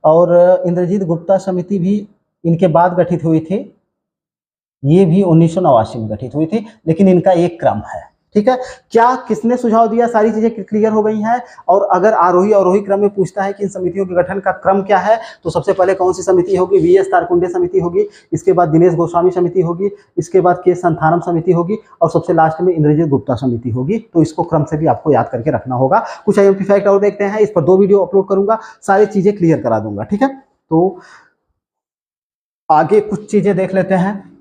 और इंद्रजीत गुप्ता समिति भी इनके बाद गठित हुई थी, ये भी 1989 में गठित हुई थी, लेकिन इनका एक क्रम है। ठीक है, क्या किसने सुझाव दिया, सारी चीजें क्लियर हो गई हैं। और अगर आरोही अवरोही क्रम में पूछता है कि इन समितियों के गठन का क्रम क्या है, तो सबसे पहले कौन सी समिति होगी? वीएस तारकुंडे समिति होगी, इसके बाद दिनेश गोस्वामी समिति होगी, इसके बाद के संथानम समिति होगी, और सबसे लास्ट में इंद्रजीत गुप्ता समिति होगी। तो इसको क्रम से भी आपको याद करके रखना होगा। कुछ आईएमपी फैक्ट और देखते हैं, इस पर 2 वीडियो अपलोड करूंगा, सारी चीजें क्लियर करा दूंगा। ठीक है, तो आगे कुछ चीजें देख लेते हैं।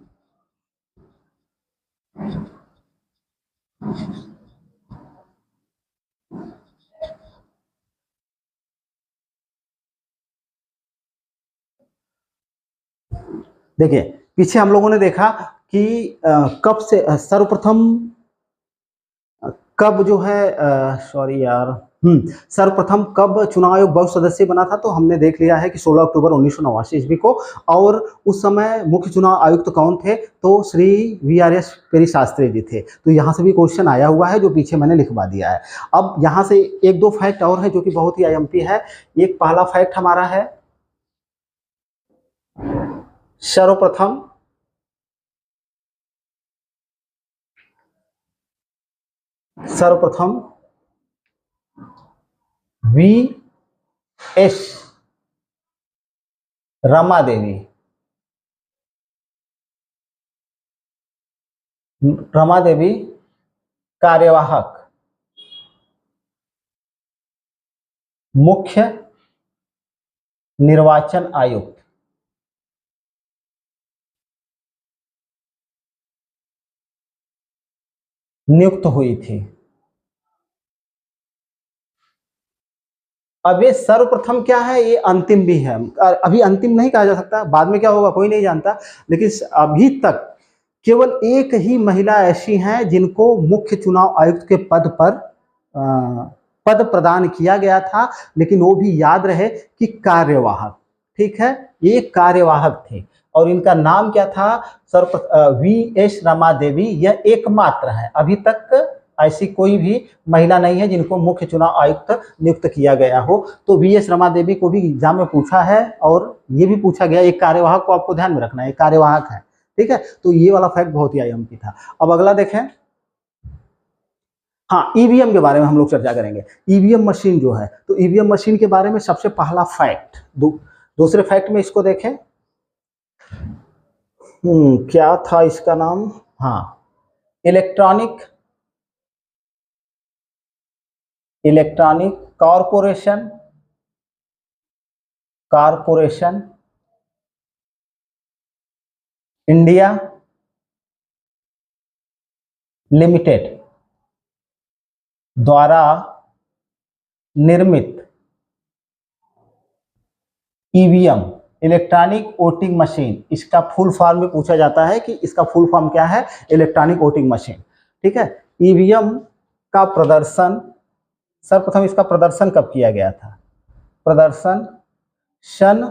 देखिए, पीछे हम लोगों ने देखा कि कब से सर्वप्रथम कब जो है सर्वप्रथम कब चुनाव आयोग बहुसदस्यीय बना था, तो हमने देख लिया है कि 16 अक्टूबर 1989 ईस्वी को। और उस समय मुख्य चुनाव आयुक्त कौन थे? तो श्री VRS पेरी शास्त्री जी थे। तो यहाँ से भी क्वेश्चन आया हुआ है जो पीछे मैंने लिखवा दिया है। अब यहाँ से 1-2 फैक्ट और है जो कि बहुत ही आईएमपी है। एक पहला फैक्ट हमारा है, सर्वप्रथम सर्वप्रथम वी एस रमा देवी, रमा देवी कार्यवाहक मुख्य निर्वाचन आयुक्त नियुक्त हुई थी। अब ये सर्वप्रथम क्या है, ये अंतिम भी है। अभी अंतिम नहीं कहा जा सकता, बाद में क्या होगा कोई नहीं जानता, लेकिन अभी तक केवल एक ही महिला ऐसी हैं जिनको मुख्य चुनाव आयुक्त के पद पर पद प्रदान किया गया था, लेकिन वो भी याद रहे कि कार्यवाहक। ठीक है, ये कार्यवाहक थे और इनका नाम क्या था, वी एस रमा देवी। यह एकमात्र है, अभी तक ऐसी कोई भी महिला नहीं है जिनको मुख्य चुनाव आयुक्त नियुक्त किया गया हो। तो वी एस रमा देवी को भी एग्जाम में पूछा है और ये भी पूछा गया, एक कार्यवाहक को आपको ध्यान में रखना है, एक कार्यवाहक है। ठीक है, तो ये वाला फैक्ट बहुत ही आईएमपी था। अब अगला देखें, हाँ ईवीएम के बारे में हम लोग चर्चा करेंगे। ईवीएम मशीन जो है, तो ईवीएम मशीन के बारे में सबसे पहला फैक्ट, दूसरे फैक्ट में इसको देखें। क्या था इसका नाम, हाँ इलेक्ट्रॉनिक कॉरपोरेशन इंडिया लिमिटेड द्वारा निर्मित ईवीएम इलेक्ट्रॉनिक वोटिंग मशीन, इसका फुल फॉर्म में पूछा जाता है कि इसका फुल फॉर्म क्या है, इलेक्ट्रॉनिक वोटिंग मशीन। ठीक है, ईवीएम का प्रदर्शन, सर्वप्रथम इसका प्रदर्शन कब किया गया था, प्रदर्शन सन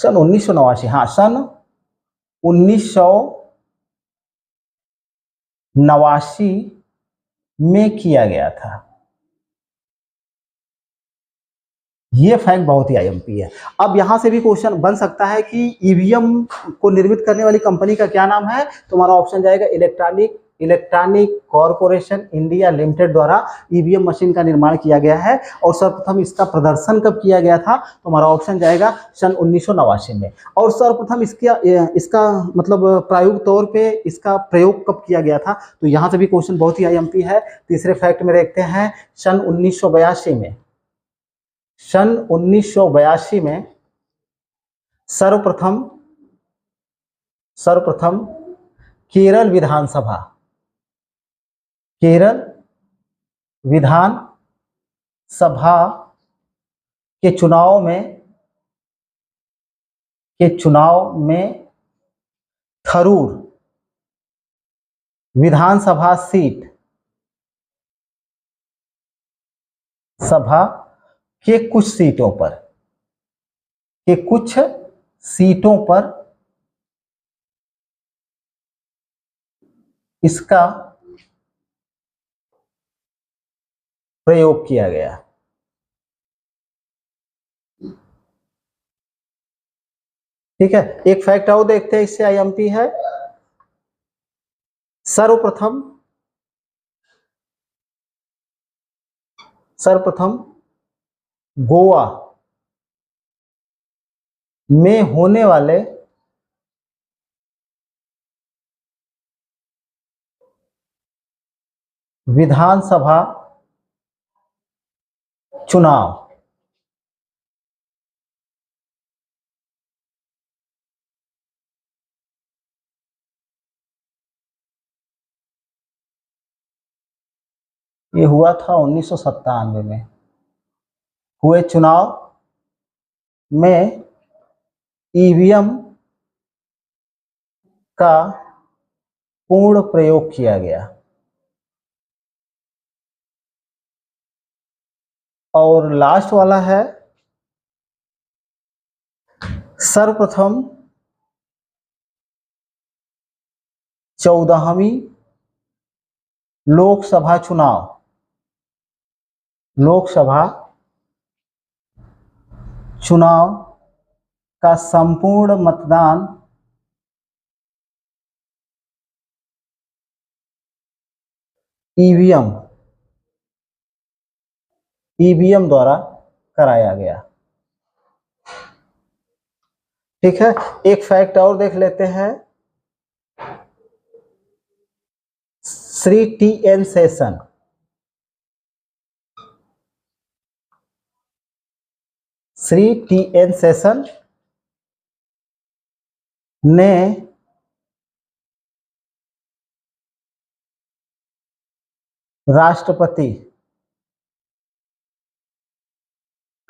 1989, हाँ सन 1989 में किया गया था। ये फैक्ट बहुत ही आईएमपी है। अब यहां से भी क्वेश्चन बन सकता है कि ईवीएम को निर्मित करने वाली कंपनी का क्या नाम है, तो हमारा ऑप्शन जाएगा इलेक्ट्रॉनिक कॉरपोरेशन इंडिया लिमिटेड द्वारा ईवीएम मशीन का निर्माण किया गया है। और सर्वप्रथम इसका प्रदर्शन कब किया गया था, तो हमारा ऑप्शन जाएगा सन 1989 में। और सर्वप्रथम इसका मतलब प्रायोगिक तौर पे इसका प्रयोग कब किया गया था, तो यहाँ से भी क्वेश्चन बहुत ही आईएमपी है। तीसरे फैक्ट में देखते हैं, सन 1982 में, सन 1982 में सर्वप्रथम केरल विधानसभा के चुनाव में थरूर विधानसभा सभा के कुछ सीटों पर इसका प्रयोग किया गया। ठीक है, एक फैक्ट और देखते हैं, इससे आईएमपी है। सर्वप्रथम गोवा में होने वाले विधानसभा चुनाव ये हुआ था 1997 में। हुए चुनाव में ईवीएम का पूर्ण प्रयोग किया गया। और लास्ट वाला है, सर्वप्रथम 14वीं लोकसभा चुनाव का संपूर्ण मतदान . ईवीएम ईवीएम द्वारा कराया गया। ठीक है, एक फैक्ट और देख लेते हैं। Shri T N Seshan Shri T N Seshan ने राष्ट्रपति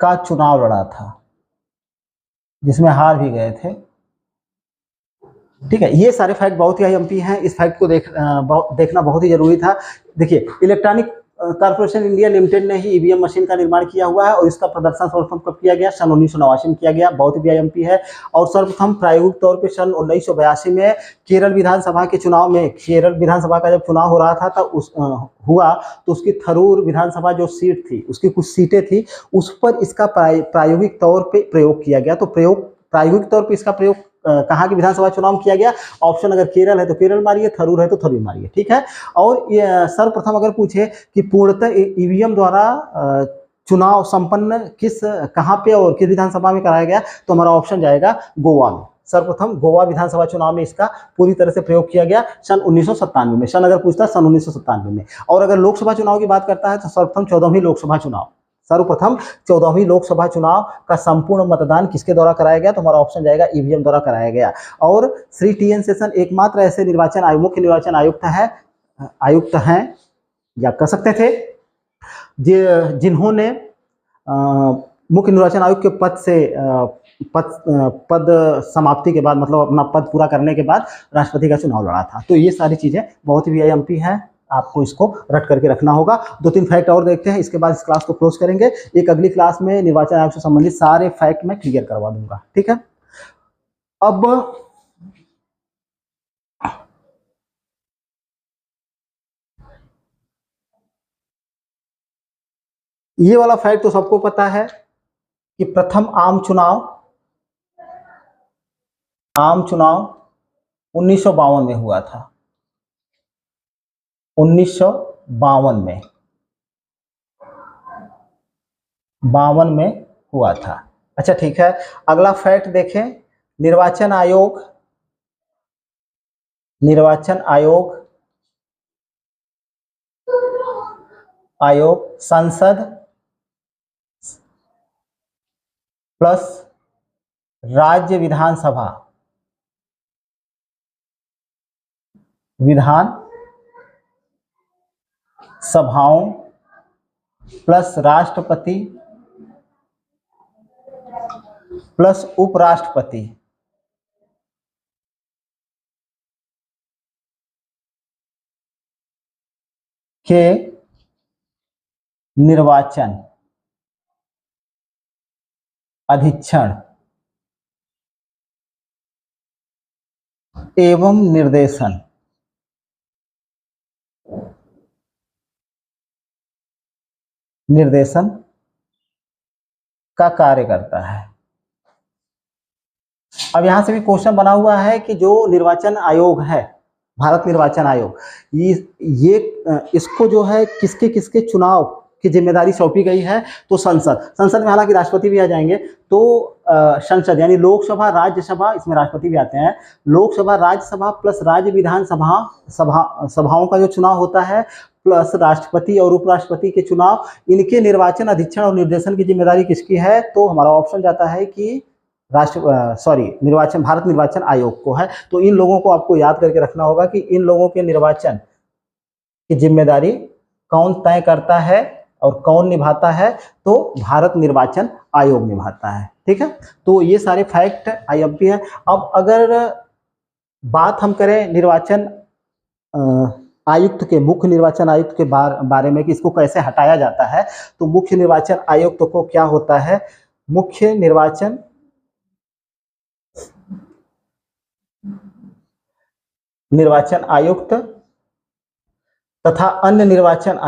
का चुनाव लड़ा था, जिसमें हार भी गए थे। ठीक है, ये सारे फैक्ट बहुत ही आईएमपी हैं। इस फैक्ट को देखना बहुत ही जरूरी था। देखिए, इलेक्ट्रॉनिक कॉर्पोरेशन इंडिया लिमिटेड ने ही ईवीएम मशीन का निर्माण किया हुआ है और इसका प्रदर्शन सर्वप्रथम कब किया गया? सन 1989 में किया गया। बहुत ही आईएमपी है। और सर्वप्रथम प्रायोगिक तौर पे सन 1982 में केरल विधानसभा के चुनाव में, केरल विधानसभा का जब चुनाव हो रहा था तब हुआ तो उसकी थरूर विधानसभा जो सीट थी, उसकी कुछ सीटें थी, उस पर इसका प्रायोगिक तौर पर प्रयोग किया गया। तो प्रायोगिक तौर पर इसका प्रयोग कहाँ की विधानसभा चुनाव किया गया? ऑप्शन अगर केरल है तो केरल मारिए, थरूर है तो थरूर मारिए। ठीक है, और सर्वप्रथम अगर पूछे कि पूर्णतः ईवीएम द्वारा चुनाव संपन्न कहाँ पे और किस विधानसभा में कराया गया, तो हमारा ऑप्शन जाएगा गोवा में। सर्वप्रथम गोवा विधानसभा चुनाव में इसका पूरी तरह से प्रयोग किया गया सन 1997 में। सन अगर पूछता सन 1997 में। और अगर लोकसभा चुनाव की बात करता है तो सर्वप्रथम 14वीं लोकसभा चुनाव, सर्वप्रथम 14वीं लोकसभा चुनाव का संपूर्ण मतदान किसके द्वारा कराया गया? तो हमारा ऑप्शन जाएगा ईवीएम द्वारा कराया गया। और श्री टी एन शेषन एकमात्र ऐसे मुख्य निर्वाचन आयुक्त हैं या कह सकते थे जिन्होंने मुख्य निर्वाचन आयुक्त के पद समाप्ति के बाद, मतलब अपना पद पूरा करने के बाद राष्ट्रपति का चुनाव लड़ा था। तो ये सारी चीजें बहुत ही आईएमपी हैं, आपको इसको रट करके रखना होगा। 2-3 फैक्ट और देखते हैं, इसके बाद इस क्लास को क्लोज करेंगे। एक अगली क्लास में निर्वाचन आयोग से संबंधित सारे फैक्ट मैं क्लियर करवा दूंगा। ठीक है, अब ये वाला फैक्ट तो सबको पता है कि प्रथम आम चुनाव 1952 में हुआ था। 1952 में हुआ था। अच्छा ठीक है, अगला फैक्ट देखें। निर्वाचन आयोग संसद प्लस राज्य विधान सभाओं प्लस राष्ट्रपति प्लस उपराष्ट्रपति के निर्वाचन, अधीक्षण एवं निर्देशन का कार्य करता है। अब यहां से भी क्वेश्चन बना हुआ है कि जो निर्वाचन आयोग है, भारत निर्वाचन आयोग, ये इसको जो है किसके किसके चुनाव की जिम्मेदारी सौंपी गई है? तो संसद में हालांकि राष्ट्रपति भी आ जाएंगे। तो संसद यानी लोकसभा राज्यसभा, इसमें राष्ट्रपति भी आते हैं। लोकसभा राज्यसभा प्लस राज्य विधानसभा सभाओं का जो चुनाव होता है, प्लस राष्ट्रपति और उपराष्ट्रपति के चुनाव, इनके निर्वाचन, अधीक्षण और निर्देशन की जिम्मेदारी किसकी है? तो हमारा ऑप्शन जाता है कि भारत निर्वाचन आयोग को है। तो इन लोगों को आपको याद करके रखना होगा कि इन लोगों के निर्वाचन की जिम्मेदारी कौन तय करता है और कौन निभाता है? तो भारत निर्वाचन आयोग निभाता है। ठीक है, तो ये सारे फैक्ट आईएमपी है। अब अगर बात हम करें निर्वाचन आयुक्त के, मुख्य निर्वाचन आयुक्त के बारे में कि इसको कैसे हटाया जाता है, तो मुख्य निर्वाचन आयुक्त को क्या होता है? मुख्य निर्वाचन आयुक्त तथा अन्य निर्वाचन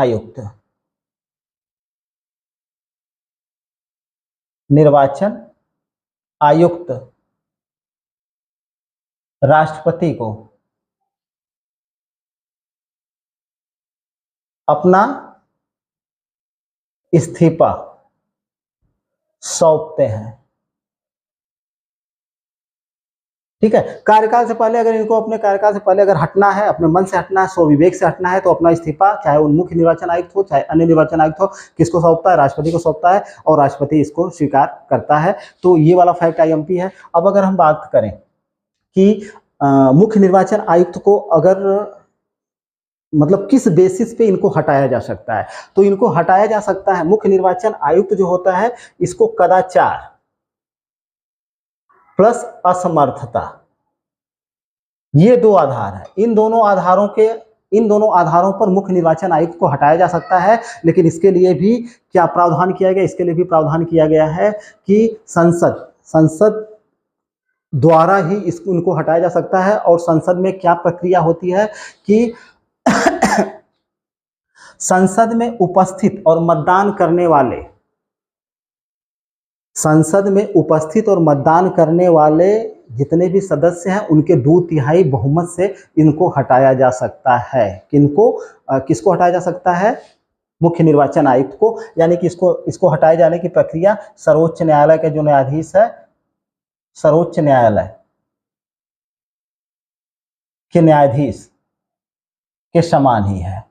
आयुक्त राष्ट्रपति को अपना इस्तीफा सौंपते हैं। ठीक है, कार्यकाल से पहले अगर इनको अपने कार्यकाल से पहले अगर हटना है, अपने मन से हटना है, स्वविवेक से हटना है, तो अपना इस्तीफा चाहे वो मुख्य निर्वाचन आयुक्त हो चाहे अन्य निर्वाचन आयुक्त हो, किसको सौंपता है? राष्ट्रपति को सौंपता है और राष्ट्रपति इसको स्वीकार करता है। तो ये वाला फैक्ट आईएमपी है। अब अगर हम बात करें कि मुख्य निर्वाचन आयुक्त को अगर मतलब किस बेसिस पे इनको हटाया जा सकता है, तो इनको हटाया जा सकता है, मुख्य निर्वाचन आयुक्त जो होता है इसको कदाचार प्लस असमर्थता, ये दो आधार है। इन दोनों आधारों पर मुख्य निर्वाचन आयुक्त को हटाया जा सकता है। लेकिन इसके लिए भी क्या प्रावधान किया गया? इसके लिए भी प्रावधान किया गया है कि संसद द्वारा ही इनको हटाया जा सकता है। और संसद में क्या प्रक्रिया होती है कि संसद में उपस्थित और मतदान करने वाले, संसद में उपस्थित और मतदान करने वाले जितने भी सदस्य हैं उनके 2/3 बहुमत से इनको हटाया जा सकता है। किसको हटाया जा सकता है? मुख्य निर्वाचन आयुक्त को। यानी कि इसको हटाए जाने की प्रक्रिया सर्वोच्च न्यायालय के जो न्यायाधीश है, सर्वोच्च न्यायालय के न्यायाधीश के समान ही है।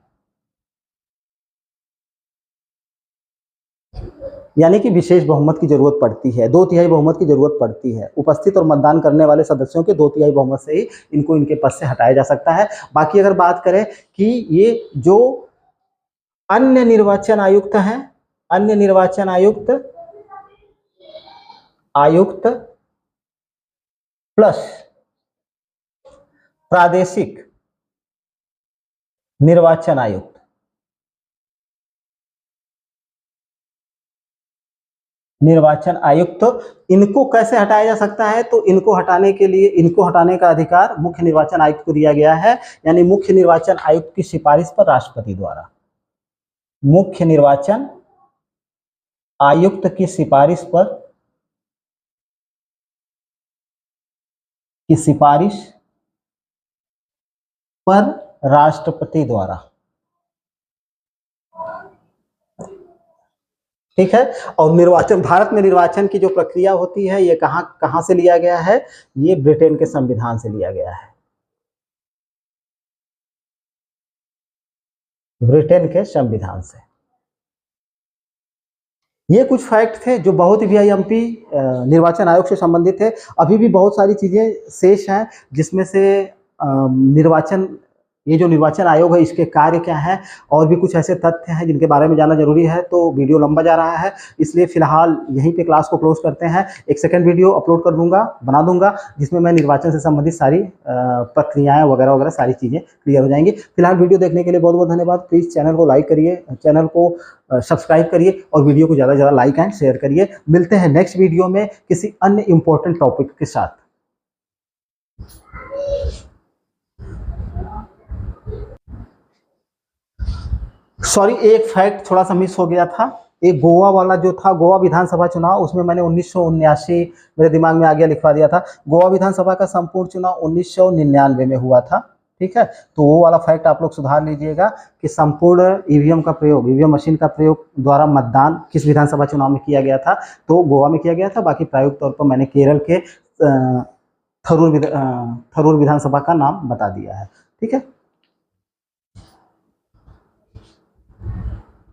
यानी कि विशेष बहुमत की जरूरत पड़ती है, 2/3 बहुमत की जरूरत पड़ती है। उपस्थित और मतदान करने वाले सदस्यों के 2/3 बहुमत से ही इनको इनके पद से हटाया जा सकता है। बाकी अगर बात करें कि ये जो अन्य निर्वाचन आयुक्त हैं, अन्य निर्वाचन आयुक्त प्लस प्रादेशिक निर्वाचन आयुक्त, इनको कैसे हटाया जा सकता है? तो इनको हटाने का अधिकार मुख्य निर्वाचन आयुक्त को दिया गया है। यानी मुख्य निर्वाचन आयुक्त की सिफारिश पर राष्ट्रपति द्वारा, मुख्य निर्वाचन आयुक्त की सिफारिश पर राष्ट्रपति द्वारा। ठीक है। और भारत में निर्वाचन की जो प्रक्रिया होती है ये कहां से लिया गया है? ये ब्रिटेन के संविधान से लिया गया है, ब्रिटेन के संविधान से। ये कुछ फैक्ट थे जो बहुत ही वीआईएमपी निर्वाचन आयोग से संबंधित थे। अभी भी बहुत सारी चीजें शेष हैं जिसमें से ये जो निर्वाचन आयोग है इसके कार्य क्या है और भी कुछ ऐसे तथ्य हैं जिनके बारे में जानना जरूरी है। तो वीडियो लंबा जा रहा है, इसलिए फिलहाल यहीं पे क्लास को क्लोज करते हैं। एक सेकंड वीडियो अपलोड बना दूंगा जिसमें मैं निर्वाचन से संबंधित सारी प्रक्रियाएं वगैरह सारी चीज़ें क्लियर हो जाएंगी। फिलहाल वीडियो देखने के लिए बहुत बहुत धन्यवाद। प्लीज़ चैनल को लाइक करिए, चैनल को सब्सक्राइब करिए और वीडियो को ज़्यादा से ज़्यादा लाइक एंड शेयर करिए। मिलते हैं नेक्स्ट वीडियो में किसी अन्य इंपॉर्टेंट टॉपिक के साथ। सॉरी, एक फैक्ट थोड़ा सा मिस हो गया था। एक गोवा वाला जो था, गोवा विधानसभा चुनाव, उसमें मैंने 1979 मेरे दिमाग में आ गया, लिखवा दिया था। गोवा विधानसभा का संपूर्ण चुनाव 1999 में हुआ था। ठीक है, तो वो वाला फैक्ट आप लोग सुधार लीजिएगा कि संपूर्ण ईवीएम मशीन का प्रयोग द्वारा मतदान किस विधानसभा चुनाव में किया गया था? तो गोवा में किया गया था। बाकी प्रायोगिक तौर पर मैंने केरल के थरूर विधानसभा का नाम बता दिया है। ठीक है।